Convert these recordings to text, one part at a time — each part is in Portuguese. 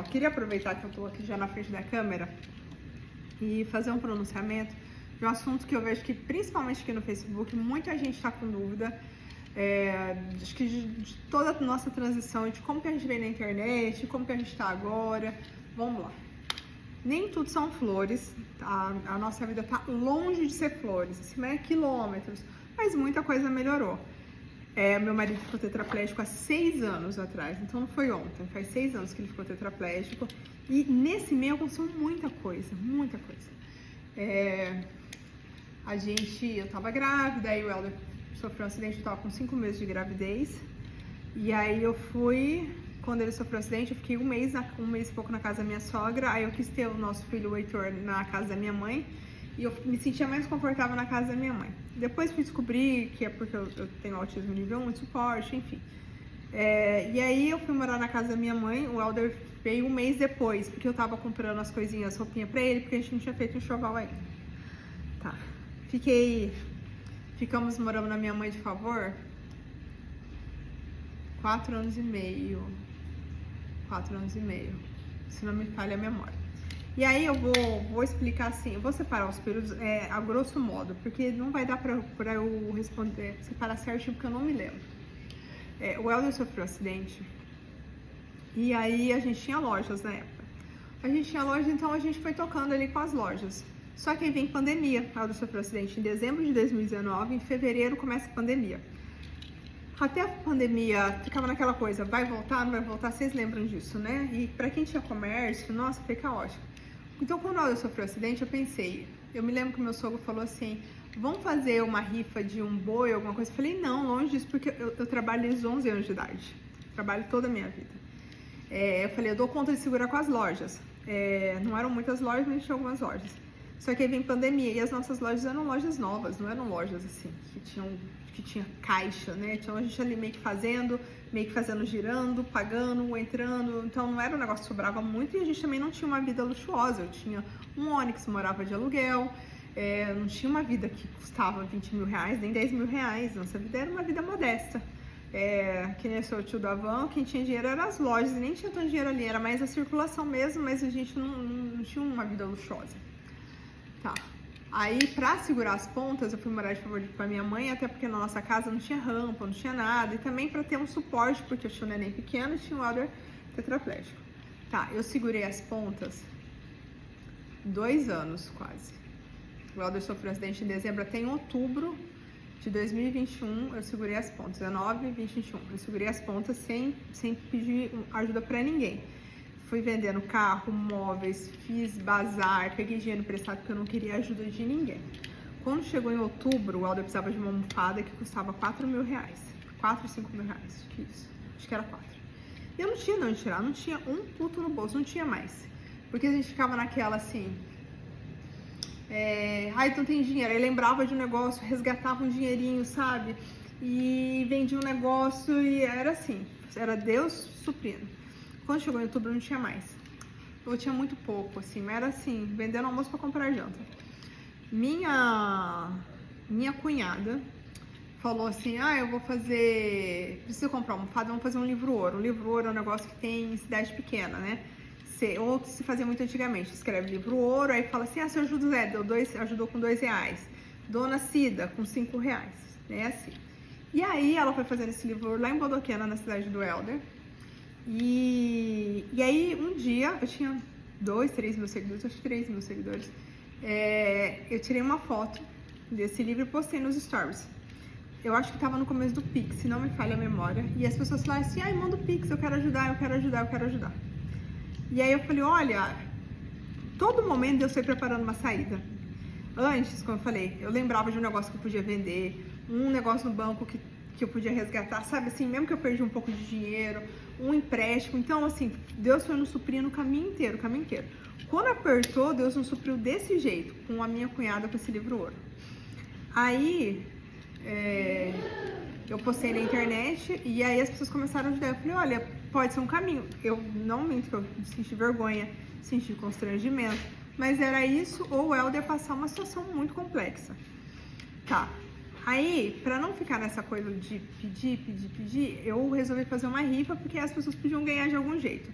queria aproveitar que eu tô aqui já na frente da câmera e fazer um pronunciamento de um assunto que eu vejo que, principalmente aqui no Facebook, muita gente está com dúvida. Acho que de toda a nossa transição, de como que a gente veio na internet, de como que a gente está agora. Vamos lá. Nem tudo são flores, a nossa vida está longe de ser flores, acima é quilômetros, mas muita coisa melhorou. Meu marido ficou tetraplégico há 6 anos atrás, então não foi ontem, faz 6 anos que ele ficou tetraplégico. E nesse meio aconteceu muita coisa, muita coisa. Eu tava grávida, aí o Helder sofreu um acidente, eu tava com 5 meses de gravidez. E aí eu fui, quando ele sofreu um acidente, eu fiquei um mês e pouco na casa da minha sogra. Aí eu quis ter o nosso filho, o Heitor, na casa da minha mãe. E eu me sentia mais confortável na casa da minha mãe. Depois fui descobrir que é porque eu tenho autismo nível 1 de suporte, enfim. E aí eu fui morar na casa da minha mãe, o Helder veio um mês depois, porque eu tava comprando as coisinhas, roupinha pra ele, porque a gente não tinha feito um enxoval ainda. Tá. Ficamos morando na minha mãe de favor 4 anos e meio. 4 anos e meio, se não me falha a memória. E aí eu vou explicar assim, eu vou separar os períodos a grosso modo, porque não vai dar pra eu responder, separar certinho, porque eu não me lembro. O Helder sofreu um acidente, e aí a gente tinha lojas na época. A gente tinha loja, então a gente foi tocando ali com as lojas. Só que aí vem pandemia, o Helder sofreu um acidente em dezembro de 2019, em fevereiro começa a pandemia. Até a pandemia ficava naquela coisa, vai voltar, não vai voltar, vocês lembram disso, né? E pra quem tinha comércio, nossa, foi caótico. Então, quando eu sofri um acidente, eu me lembro que o meu sogro falou assim, vamos fazer uma rifa de um boi, alguma coisa? Eu falei, não, longe disso, porque eu trabalho desde 11 anos de idade, trabalho toda a minha vida. Eu falei, eu dou conta de segurar com as lojas. Não eram muitas lojas, mas tinha algumas lojas. Só que aí vem pandemia, e as nossas lojas eram lojas novas, não eram lojas assim, que tinha caixa, né? Então a gente ali meio que fazendo girando, pagando, entrando. Então não era um negócio que sobrava muito, e a gente também não tinha uma vida luxuosa. Eu tinha um Onix, morava de aluguel, não tinha uma vida que custava 20 mil reais, nem 10 mil reais. Nossa vida era uma vida modesta. Que nem o tio do Avan, quem tinha dinheiro eram as lojas, e nem tinha tanto dinheiro ali, era mais a circulação mesmo, mas a gente não tinha uma vida luxuosa. Tá. Aí, pra segurar as pontas, eu fui morar de favor com a minha mãe, até porque na nossa casa não tinha rampa, não tinha nada, e também pra ter um suporte, porque eu tinha um neném pequeno e tinha um Helder tetraplégico. Tá, eu segurei as pontas 2 anos, quase. O Helder sofreu um acidente em dezembro, até em outubro de 2021, eu segurei as pontas, 19, 20, 21. Eu segurei as pontas sem pedir ajuda pra ninguém. Fui vendendo carro, móveis, fiz bazar, peguei dinheiro emprestado porque eu não queria ajuda de ninguém. Quando chegou em outubro, o Helder precisava de uma almofada que custava 4 mil reais. 4, 5 mil reais, acho que isso. Acho que era 4. E eu não tinha de onde tirar, não tinha um puto no bolso, não tinha mais. Porque a gente ficava naquela assim... então tem dinheiro. Aí lembrava de um negócio, resgatava um dinheirinho, sabe? E vendia um negócio e era assim, era Deus suprindo. Quando chegou em outubro, não tinha mais. Eu tinha muito pouco, assim, mas era assim, vendendo almoço pra comprar janta. Minha cunhada falou assim, eu vou fazer... Preciso comprar uma almofada, vamos fazer um livro-ouro. Um livro-ouro é um negócio que tem em cidade pequena, né? Ou se fazia muito antigamente. Escreve livro-ouro, aí fala assim, seu José ajudou com 2 reais. Dona Cida, com 5 reais. É assim. E aí, ela foi fazendo esse livro-ouro lá em Bodoquena, na cidade do Helder. E aí, um dia, eu tinha 2, 3 mil seguidores, acho que 3 mil seguidores. Eu tirei uma foto desse livro e postei nos stories. Eu acho que tava no começo do Pix, se não me falha a memória. E as pessoas falaram assim, manda o Pix, eu quero ajudar. E aí eu falei, olha, todo momento eu fui preparando uma saída. Antes, como eu falei, eu lembrava de um negócio que eu podia vender, um negócio no banco que eu podia resgatar, sabe assim, mesmo que eu perdi um pouco de dinheiro, um empréstimo. Então, assim, Deus foi nos suprindo o caminho inteiro. Quando apertou, Deus nos supriu desse jeito, com a minha cunhada com esse livro-ouro. Aí, eu postei na internet e aí as pessoas começaram a ajudar. Eu falei, olha, pode ser um caminho. Eu não minto que eu senti vergonha, senti constrangimento, mas era isso ou o Helder passar uma situação muito complexa. Tá. Aí, pra não ficar nessa coisa de pedir, eu resolvi fazer uma rifa, porque as pessoas podiam ganhar de algum jeito.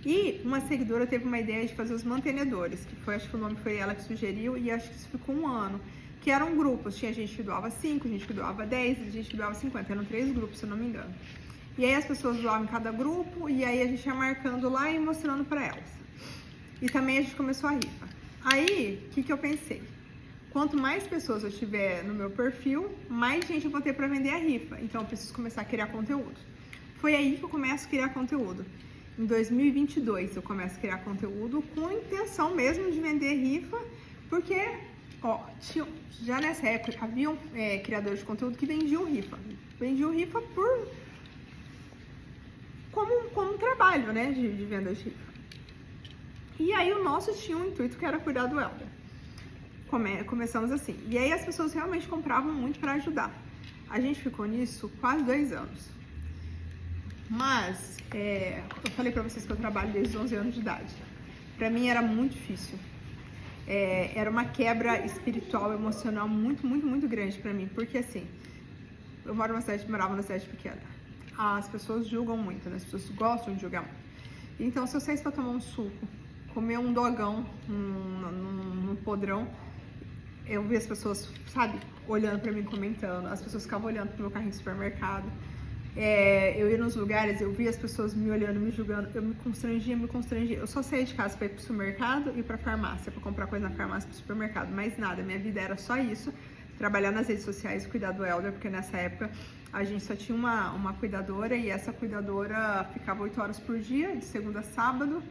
E uma seguidora teve uma ideia de fazer os mantenedores, que foi, acho que o nome foi ela que sugeriu, e acho que isso ficou 1 ano. Que eram grupos, tinha gente que doava 5, gente que doava 10, gente que doava 50, eram 3 grupos, se eu não me engano. E aí as pessoas doavam em cada grupo, e aí a gente ia marcando lá e mostrando pra elas. E também a gente começou a rifa. Aí, o que eu pensei? Quanto mais pessoas eu tiver no meu perfil, mais gente eu vou ter pra vender a rifa. Então eu preciso começar a criar conteúdo. Foi aí que eu começo a criar conteúdo. Em 2022 eu começo a criar conteúdo com a intenção mesmo de vender rifa, porque, ó, já nessa época haviam criadores de conteúdo que vendiam rifa. Vendiam rifa como um trabalho, né, de venda de rifa. E aí o nosso tinha um intuito que era cuidar do Elder. Começamos assim. E aí as pessoas realmente compravam muito para ajudar. A gente ficou nisso quase 2 anos. Mas, eu falei pra vocês que eu trabalho desde os 11 anos de idade. Pra mim era muito difícil. Era uma quebra espiritual, emocional muito, muito, muito grande pra mim. Porque assim, eu morava numa cidade pequena. As pessoas julgam muito, né? As pessoas gostam de julgar muito. Então, se eu saísse pra tomar um suco, comer um dogão num podrão, eu via as pessoas, sabe, olhando pra mim, comentando. As pessoas ficavam olhando pro meu carrinho de supermercado. Eu ia nos lugares, eu via as pessoas me olhando, me julgando, eu me constrangia. Eu só saía de casa pra ir pro supermercado e pra farmácia, pra comprar coisa na farmácia, pro supermercado, mais nada. Minha vida era só isso, trabalhar nas redes sociais, cuidar do Elder, porque nessa época a gente só tinha uma cuidadora, e essa cuidadora ficava 8 horas por dia, de segunda a sábado,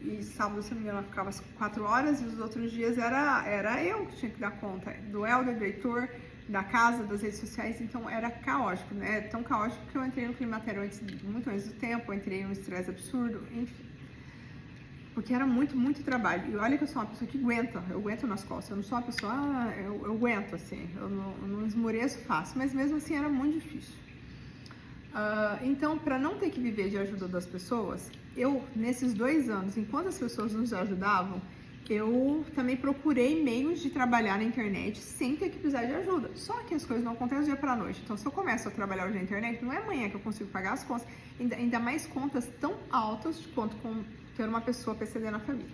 e sábado, se não me engano, ela ficava 4 horas, e os outros dias era eu que tinha que dar conta do Elder, do Heitor, da casa, das redes sociais. Então era caótico, né? Tão caótico que eu entrei no climatério muito antes do tempo, eu entrei num estresse absurdo, enfim. Porque era muito, muito trabalho. E olha que eu sou uma pessoa que eu aguento nas costas. Eu não sou uma pessoa, eu aguento, assim, eu não esmoreço fácil, mas mesmo assim era muito difícil. Então, para não ter que viver de ajuda das pessoas, nesses 2 anos, enquanto as pessoas nos ajudavam, eu também procurei meios de trabalhar na internet sem ter que precisar de ajuda. Só que as coisas não acontecem do dia pra noite. Então, se eu começo a trabalhar hoje na internet, não é amanhã que eu consigo pagar as contas, ainda mais contas tão altas quanto ter uma pessoa PCD na família.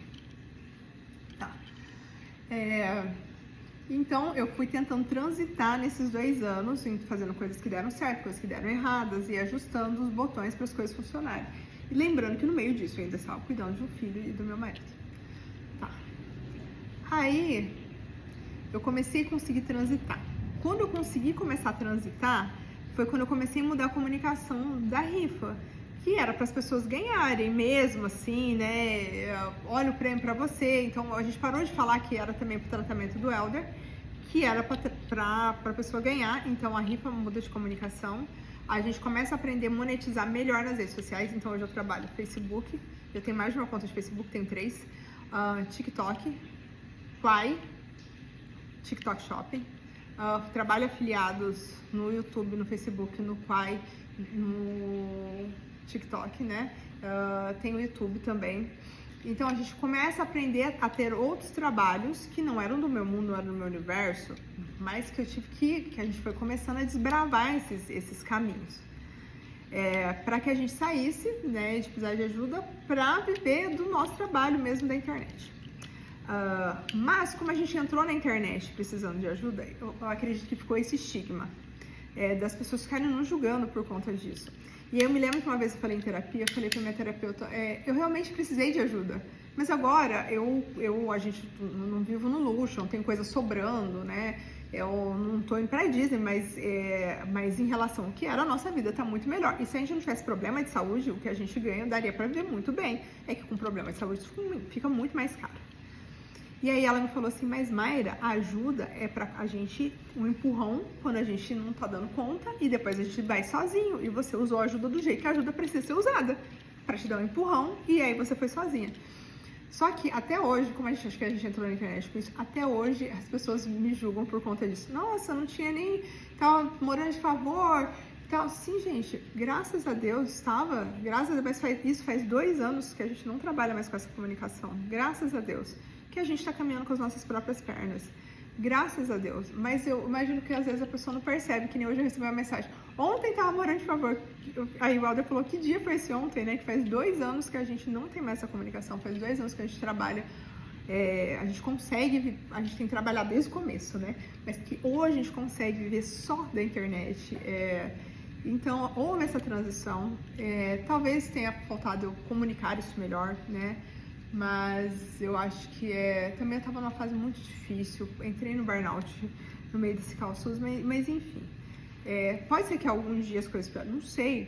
Tá. Então, eu fui tentando transitar nesses 2 anos, fazendo coisas que deram certo, coisas que deram erradas, e ajustando os botões para as coisas funcionarem. E lembrando que no meio disso eu ainda estava cuidando de um filho e do meu marido. Tá. Aí, eu comecei a conseguir transitar. Quando eu consegui começar a transitar, foi quando eu comecei a mudar a comunicação da rifa, que era para as pessoas ganharem mesmo, assim, né? Olha o prêmio para você. Então, a gente parou de falar que era também para o tratamento do Elder, que era para a pessoa ganhar. Então, a rifa muda de comunicação. A gente começa a aprender a monetizar melhor nas redes sociais. Então, hoje eu trabalho no Facebook. Eu tenho mais de uma conta de Facebook, tenho 3. TikTok, Quai, TikTok Shopping. Trabalho afiliados no YouTube, no Facebook, no Quai, no TikTok, né? Tem o YouTube também. Então a gente começa a aprender a ter outros trabalhos que não eram do meu mundo, não eram do meu universo, mas que eu tive que a gente foi começando a desbravar esses caminhos. Para que a gente saísse, né, de precisar de ajuda, para viver do nosso trabalho mesmo da internet. Mas como a gente entrou na internet precisando de ajuda, eu acredito que ficou esse estigma das pessoas ficarem nos julgando por conta disso. E eu me lembro que uma vez eu falei em terapia, eu falei pra minha terapeuta, eu realmente precisei de ajuda, mas agora a gente não vivo no luxo, não tem coisa sobrando, né? Eu não tô indo pra Disney, mas em relação ao que era, a nossa vida tá muito melhor. E se a gente não tivesse problema de saúde, o que a gente ganha daria pra viver muito bem. É que com problema de saúde fica muito mais caro. E aí ela me falou assim, mas Mayra, a ajuda é pra a gente, um empurrão quando a gente não tá dando conta, e depois a gente vai sozinho, e você usou a ajuda do jeito que a ajuda precisa ser usada, pra te dar um empurrão, e aí você foi sozinha. Só que até hoje, como acho que a gente entrou na internet com isso, até hoje as pessoas me julgam por conta disso. Nossa, não tinha nem, tava morando de favor, tal. Sim, gente, graças a Deus, graças a Deus, mas isso faz 2 anos que a gente não trabalha mais com essa comunicação, graças a Deus, que a gente está caminhando com as nossas próprias pernas. Graças a Deus. Mas eu imagino que às vezes a pessoa não percebe, que nem hoje eu recebi uma mensagem. Ontem tava morando de favor. Aí o Helder falou, que dia foi esse ontem, né? Que faz 2 anos que a gente não tem mais essa comunicação, faz 2 anos que a gente trabalha. A gente consegue, a gente tem trabalhado desde o começo, né? Mas que hoje a gente consegue viver só da internet. Então, houve essa transição. Talvez tenha faltado eu comunicar isso melhor, né? Mas eu acho que também eu estava numa fase muito difícil, entrei no burnout no meio desse caos, mas enfim. Pode ser que alguns dias as coisas piorem, não sei,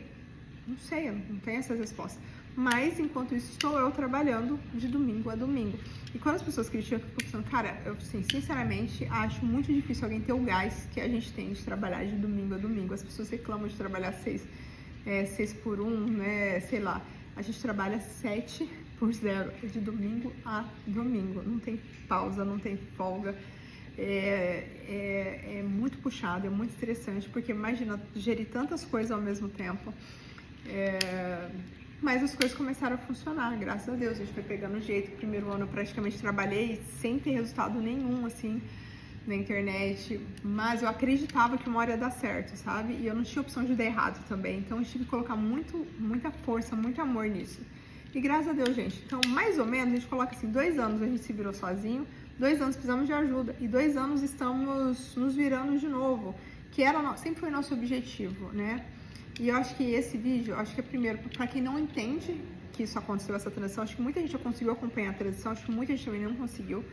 eu não tenho essas respostas. Mas enquanto isso, estou eu trabalhando de domingo a domingo. E quando as pessoas criticam, eu fico pensando, cara, eu assim, sinceramente acho muito difícil alguém ter o gás que a gente tem de trabalhar de domingo a domingo. As pessoas reclamam de trabalhar 6 por 1, né, sei lá. A gente trabalha 7 por 0, de domingo a domingo. Não tem pausa, não tem folga. É muito puxado, é muito estressante, porque imagina gerir tantas coisas ao mesmo tempo. Mas as coisas começaram a funcionar, graças a Deus. A gente foi pegando jeito. Primeiro ano eu praticamente trabalhei sem ter resultado nenhum, assim, na internet. Mas eu acreditava que uma hora ia dar certo, sabe? E eu não tinha opção de dar errado também. Então eu tive que colocar muita força, muito amor nisso. E graças a Deus, gente. Então, mais ou menos, a gente coloca assim, 2 anos a gente se virou sozinho, 2 anos precisamos de ajuda. E 2 anos estamos nos virando de novo, que sempre foi nosso objetivo, né? E eu acho que esse vídeo, acho que é primeiro, para quem não entende que isso aconteceu, essa transição, acho que muita gente já conseguiu acompanhar a transição, acho que muita gente também não conseguiu.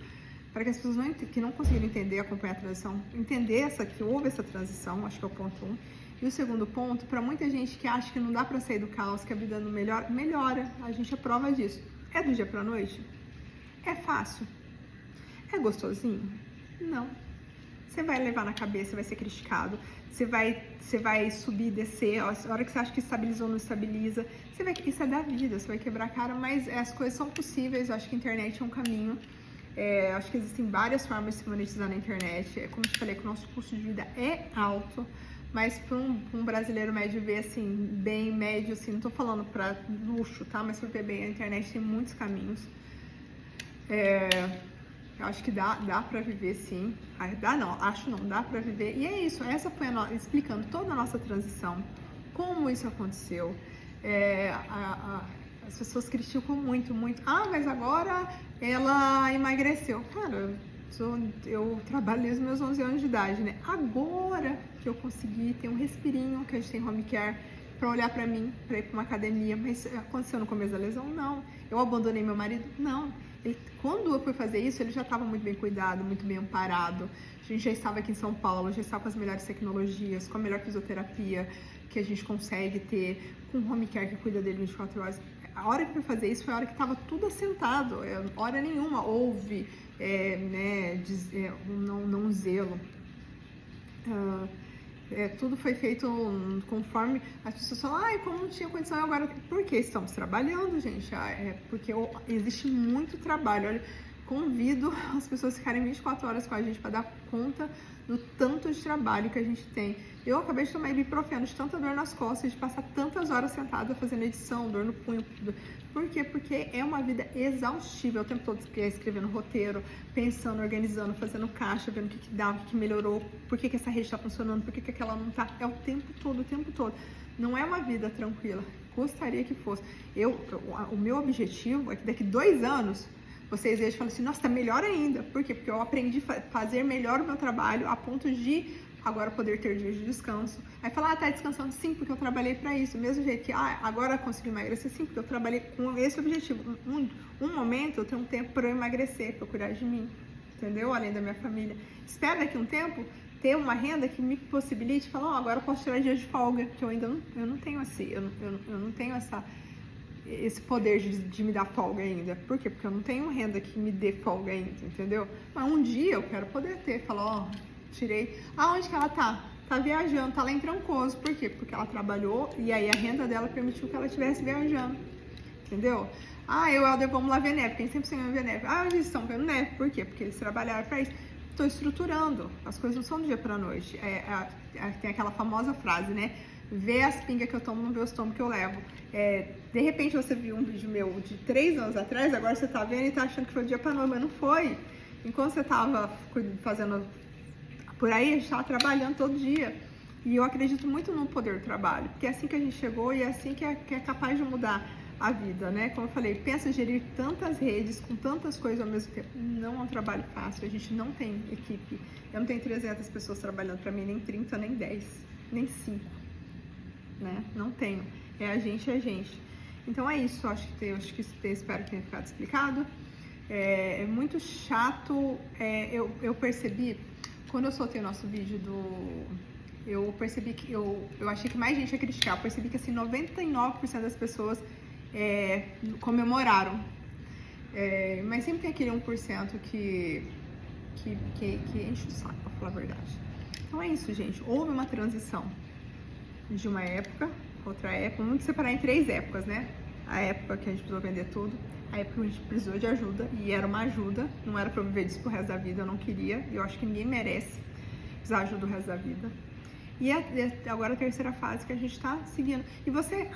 Para que as pessoas que não conseguiram entender, acompanhar a transição, entender que houve essa transição, acho que é o ponto 1. E o segundo ponto, para muita gente que acha que não dá para sair do caos, que a vida não melhora, a gente é prova disso. É do dia para noite? É fácil? É gostosinho? Não. Você vai levar na cabeça, vai ser criticado, você vai subir e descer, a hora que você acha que estabilizou, não estabiliza, isso é da vida, você vai quebrar a cara, mas as coisas são possíveis, eu acho que a internet é um caminho, acho que existem várias formas de se monetizar na internet, como eu te falei, que o nosso custo de vida é alto, mas para um brasileiro médio ver assim, bem médio, assim, não tô falando para luxo, tá, mas para ver bem, a internet tem muitos caminhos, eu acho que dá pra viver, sim. Dá pra viver. E é isso, essa foi explicando toda a nossa transição, como isso aconteceu. As pessoas criticam muito. Mas agora ela emagreceu. Cara, eu trabalho desde os meus 11 anos de idade, né? Agora que eu consegui ter um respirinho, que a gente tem home care, pra olhar pra mim, pra ir pra uma academia. Mas aconteceu no começo da lesão? Não. Eu abandonei meu marido? Não. Quando eu fui fazer isso, ele já estava muito bem cuidado, muito bem amparado. A gente já estava aqui em São Paulo, já estava com as melhores tecnologias, com a melhor fisioterapia que a gente consegue ter, com o home care que cuida dele 24 horas. A hora que eu fui fazer isso foi a hora que estava tudo assentado, hora nenhuma houve não zelo. Tudo foi feito conforme as pessoas falam, como não tinha condição agora, porque estamos trabalhando, gente, porque existe muito trabalho. Olha, convido as pessoas a ficarem 24 horas com a gente para dar conta do tanto de trabalho que a gente tem. Eu acabei de tomar ibuprofeno de tanta dor nas costas, de passar tantas horas sentada fazendo edição, dor no punho. Por quê? Porque é uma vida exaustiva, o tempo todo escrevendo roteiro, pensando, organizando, fazendo caixa, vendo o que dá, o que melhorou, por que essa rede está funcionando, por que aquela não está. É o tempo todo. Não é uma vida tranquila. Gostaria que fosse. O meu objetivo é que daqui 2 anos vocês vejam e falem assim, nossa, tá melhor ainda. Por quê? Porque eu aprendi a fazer melhor o meu trabalho a ponto de agora poder ter dias de descanso. Aí falar, tá descansando? Sim, porque eu trabalhei pra isso. Do mesmo jeito que, agora eu consegui emagrecer? Sim, porque eu trabalhei com esse objetivo. Um momento eu tenho um tempo para eu emagrecer, para eu cuidar de mim, entendeu? Além da minha família. Espero daqui um tempo ter uma renda que me possibilite falar, agora eu posso tirar dias de folga, que eu ainda não tenho assim, eu não tenho esse poder de me dar folga ainda. Por quê? Porque eu não tenho renda que me dê folga ainda, entendeu? Mas um dia eu quero poder ter, falar, tirei. Onde que ela tá? Tá viajando, tá lá em Trancoso. Por quê? Porque ela trabalhou e aí a renda dela permitiu que ela estivesse viajando, entendeu? Eu e o Helder vamos lá ver neve, quem sempre sonhou em ver neve. Eles estão vendo neve, por quê? Porque eles trabalharam pra isso. Estou estruturando, as coisas não são do dia pra noite. Tem aquela famosa frase, né? Vê as pingas que eu tomo, não vê os tomos que eu levo. De repente você viu um vídeo meu de 3 anos atrás, agora você tá vendo e tá achando que foi do dia pra noite, mas não foi. Enquanto você estava fazendo por aí, a gente estava trabalhando todo dia. E eu acredito muito no poder do trabalho, porque é assim que a gente chegou e é assim que é capaz de mudar a vida, né? Como eu falei, pensa em gerir tantas redes, com tantas coisas ao mesmo tempo. Não é um trabalho fácil, a gente não tem equipe. Eu não tenho 300 pessoas trabalhando para mim, nem 30, nem 10, nem 5, né? Não tenho. É a gente. Então é isso, espero que tenha ficado explicado. É muito chato, eu percebi, quando eu soltei o nosso vídeo eu percebi que eu achei que mais gente ia criticar. Eu percebi que assim, 99% das pessoas comemoraram. Mas sempre tem aquele 1% que enche o saco, pra falar a verdade. Então é isso, gente. Houve uma transição de uma época, outra época. Vamos separar em 3 épocas, né? A época que a gente precisou vender tudo, a época que a gente precisou de ajuda, e era uma ajuda, não era pra eu viver disso pro resto da vida, eu não queria, e eu acho que ninguém merece precisar de ajuda o resto da vida. E agora a terceira fase que a gente tá seguindo. E você,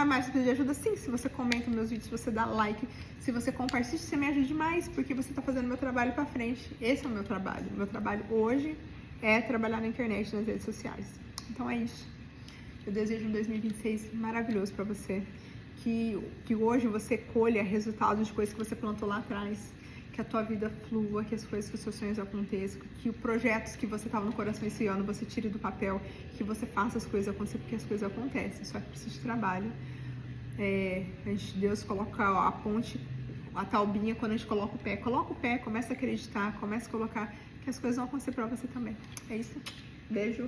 mas você precisa de ajuda? Sim, se você comenta meus vídeos, se você dá like, se você compartilha, você me ajuda demais, porque você tá fazendo meu trabalho pra frente. Esse é o meu trabalho. O meu trabalho hoje é trabalhar na internet, nas redes sociais. Então é isso. Eu desejo um 2026 maravilhoso pra você. Que hoje você colha resultados de coisas que você plantou lá atrás. Que a tua vida flua, que as coisas, que os seus sonhos aconteçam, que os projetos que você estava no coração esse ano, você tire do papel, que você faça as coisas acontecer, porque as coisas acontecem, só que precisa de trabalho. Deus coloca a ponte, a taubinha, quando a gente coloca o pé, começa a acreditar, começa a colocar, que as coisas vão acontecer para você também. É isso, beijo.